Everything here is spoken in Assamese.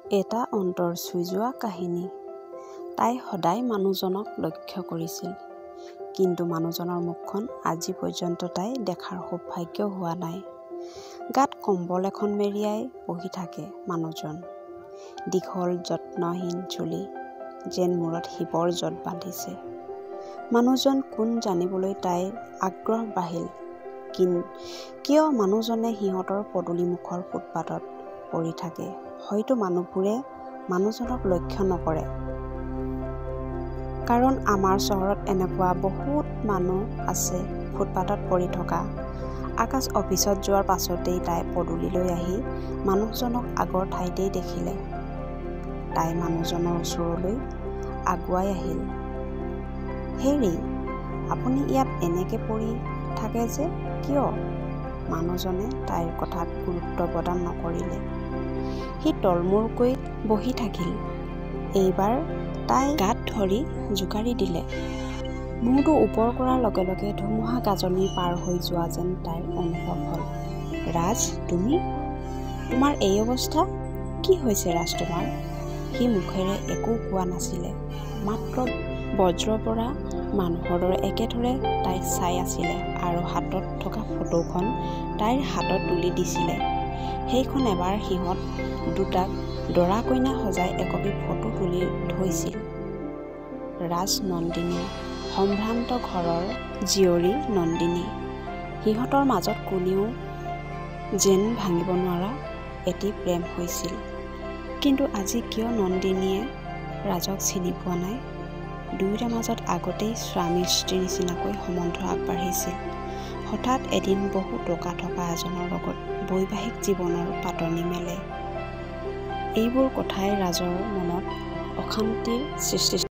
এটা অন্তৰ চুই যোৱা কাহিনী। তাই সদায় মানুহজনক লক্ষ্য কৰিছিল, কিন্তু মানুহজনৰ মুখখন আজি পৰ্যন্ত তাই দেখাৰ সৌভাগ্য হোৱা নাই। গাত কম্বল এখন মেৰিয়াই বহি থাকে মানুহজন। দীঘল যত্নহীন চুলি যেন মূৰত শিৱৰ জট বান্ধিছে। মানুহজন কোন জানিবলৈ তাইৰ আগ্ৰহ বাঢ়িল। কিয় মানুহজনে সিহঁতৰ পদূলিমুখৰ ফুটপাতত পৰি থাকে? হয়তো মানুহবোৰে মানুহজনক লক্ষ্য নকৰে, কাৰণ আমাৰ চহৰত এনেকুৱা বহুত মানুহ আছে ফুটপাতত পৰি থকা। আকাশ অফিচত যোৱাৰ পাছতেই তাই পদূলিলৈ আহি মানুহজনক আগৰ ঠাইতেই দেখিলে। তাই মানুহজনৰ ওচৰলৈ আগুৱাই আহিল। হেৰি, আপুনি ইয়াত এনেকে পৰি থাকে যে কিয়? মানুহজনে তাইৰ কথাত গুৰুত্ব প্ৰদান নকৰিলে। সি তলমূৰকৈ বহি থাকিল। এইবাৰ তাই গাত ধৰি জোকাৰি দিলে। মূৰটো ওপৰ কৰাৰ লগে লগে ধুমুহা গাজনি পাৰ হৈ যোৱা যেন তাইৰ অনুভৱ হ'ল। ৰাজ, তোমাৰ এই অৱস্থা? কি হৈছে ৰাজ তোমাৰ? সি মুখেৰে একো কোৱা নাছিলে, মাত্ৰ বজ্ৰৰ পৰা মানুহৰ দৰে একেথৰে তাইক চাই আছিলে আৰু হাতত থকা ফটোখন তাইৰ হাতত তুলি দিছিলে। সেইখন এবাৰ সিহঁত দুটাক দৰা কইনা সজাই একপি ফটো তুলি থৈছিল। ৰাজ নন্দিনীৰ সম্ভ্ৰান্ত ঘৰৰ জীয়ৰী নন্দিনী। সিহঁতৰ মাজত কোনেও যেন ভাঙিব নোৱাৰা এটি প্ৰেম হৈছিল। কিন্তু আজি কিয় নন্দিনীয়ে ৰাজক চিনি পোৱা নাই? দুয়োৰে মাজত আগতেই স্বামী স্ত্ৰীৰ নিচিনাকৈ সম্বন্ধ আগবাঢ়িছিল। হঠাৎ এদিন বহু টকা থকা এজনৰ লগত বৈবাহিক জীৱনৰ পাতনি মেলে। এইবোৰ কথাই ৰাজৰ মনত অশান্তিৰ সৃষ্টি